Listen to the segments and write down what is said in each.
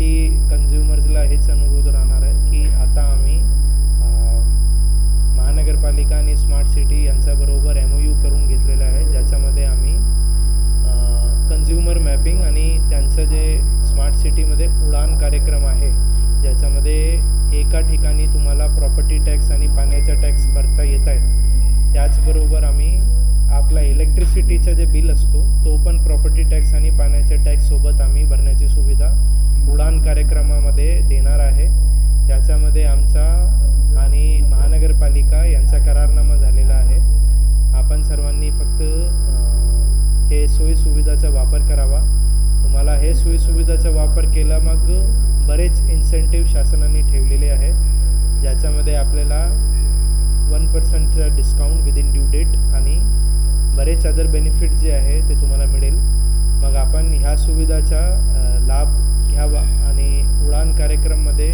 की कन्झ्युमर्सला हेच अनुभव राहणार आहे की आता आम्ही महानगरपालिका आणि स्मार्ट सिटी यांच्याबरोबर MOU करून घेतलेलं आहे, ज्याच्यामध्ये आम्ही कन्झ्युमर मॅपिंग आणि त्यांचं जे स्मार्ट सिटीमध्ये उडान कार्यक्रम आहे, ज्याच्यामध्ये एका ठिकाणी तुम्हाला प्रॉपर्टी टॅक्स आणि पाण्याचा टॅक्स भरता येत आहे, त्याचबरोबर आम्ही आपला इलेक्ट्रिसिटीचा जे बिल असतो तो पण प्रॉपर्टी टॅक्स आणि पाण्याच्या टॅक्ससोबत आम्ही भरण्याची सुविधा उडान कार्यक्रमामध्ये देणार आहे. त्याच्यामध्ये आमचा आणि महानगरपालिका यांचा करारनामा झालेला आहे. आपण सर्वांनी फक्त हे सोयीसुविधाचा वापर करावा. तुम्हाला हे सोयीसुविधाचा वापर केला मग बरेच इन्सेंटिव्ह शासनाने ठेवलेले आहे, ज्याच्यामध्ये आपल्याला 1% डिस्काउंट विदिन ड्यू डेट आणि बरेच अदर बेनिफिट जे आहे ते तुम्हाला मिळेल. मग आपण ह्या सुविधाचा लाभ घ्यावा आणि उडान कार्यक्रममध्ये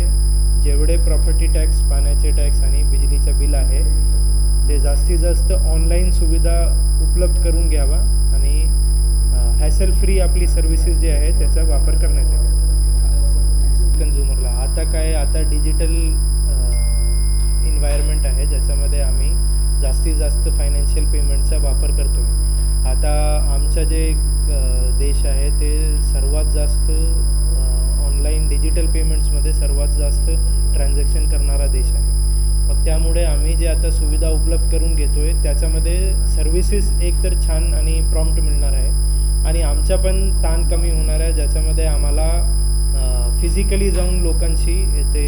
जेवढे प्रॉपर्टी टॅक्स, पाण्याचे टॅक्स आणि बिजलीचा बिल आहे ते जास्तीत जास्त ऑनलाईन सुविधा उपलब्ध करून घ्यावा आणि हॅसल फ्री आपली सर्व्हिसेस जे आहे त्याचा वापर करण्यात यावा. कन्झ्युमरला आता डिजिटल एन्व्हायरमेंट आहे, ज्याच्यामध्ये आम्ही जास्तीत जास्त फायनान्शियल पेमेंटचा वापर करतो. आता आमचा जे देश आहे ते सर्वात जास्त ऑनलाईन डिजिटल पेमेंट्समध्ये सर्वात जास्त ट्रान्झॅक्शन करणारा देश आहे. मग त्यामुळे आम्ही जे आता सुविधा उपलब्ध करून घेतो आहे त्याच्यामध्ये सर्व्हिसेस एकतर छान आणि प्रॉम्प्ट मिळणार आहे आणि आमचा पण ताण कमी होणार आहे, ज्याच्यामध्ये आम्हाला फिजिकली जाऊन लोकांशी ते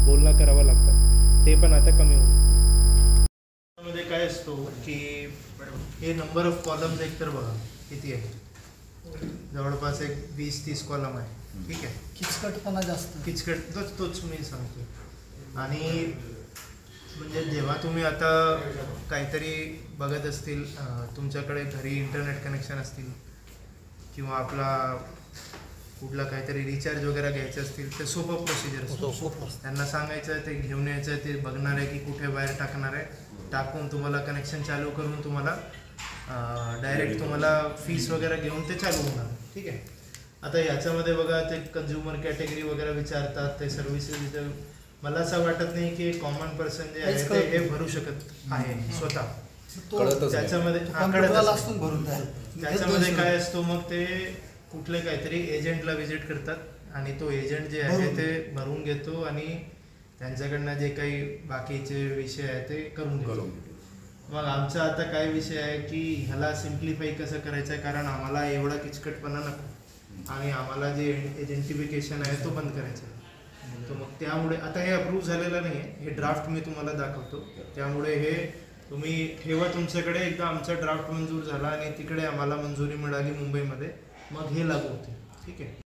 बोलणं करावं लागतं, ते पण आता कमी होईल. मध्ये काय असतो की हे नंबर ऑफ कॉलम्स एक तर बघा किती आहे, जवळपास एक 20-30 कॉलम आहे. ठीक आहे, किचकटपणा जास्त, किचकट तोच मी सांगतो. आणि म्हणजे जेव्हा तुम्ही आता काहीतरी बघत असतील, तुमच्याकडे घरी इंटरनेट कनेक्शन असतील किंवा आपला कुठला काहीतरी रिचार्ज वगैरे घ्यायचे असतील तर सोपं प्रोसिजर असतो. त्यांना सांगायचं आहे, ते घेऊन यायचं आहे, ते बघणार आहे की कुठे वायर टाकणार आहे, टाकून तुम्हाला कनेक्शन चालू करून तुम्हाला डायरेक्ट तुम्हाला फीस वगैरे घेऊन ते चालू होणार. ठीक आहे. आता याच्यामध्ये बघा ते कन्झ्युमर कॅटेगरी वगैरे विचारतात, ते सर्व्हिसेस. मला असं वाटत नाही की कॉमन पर्सन जे आहे ते हे भरू शकत आहे स्वतः. त्याच्यामध्ये काय असतो, मग ते कुठले काहीतरी एजंटला व्हिजिट करतात आणि तो एजंट जे आहे ते भरून घेतो आणि त्यांच्याकडनं जे काही बाकीचे विषय आहे ते करून घेतो. मग आमचा आता काय विषय आहे की ह्याला सिम्प्लिफाय कसं करायचं आहे, कारण आम्हाला एवढा किचकटपणा नको आणि आम्हाला जे एजंटिफिकेशन आहे तो बंद करायचा आहे. तर मग त्यामुळे आता हे अप्रूव्ह झालेलं नाही आहे, हे ड्राफ्ट मी तुम्हाला दाखवतो. त्यामुळे हे तुम्ही ठेवा तुमच्याकडे. एकदा आमचा ड्राफ्ट मंजूर झाला आणि तिकडे आम्हाला मंजुरी मिळाली मुंबईमध्ये, मग हे लागू होते. ठीक आहे.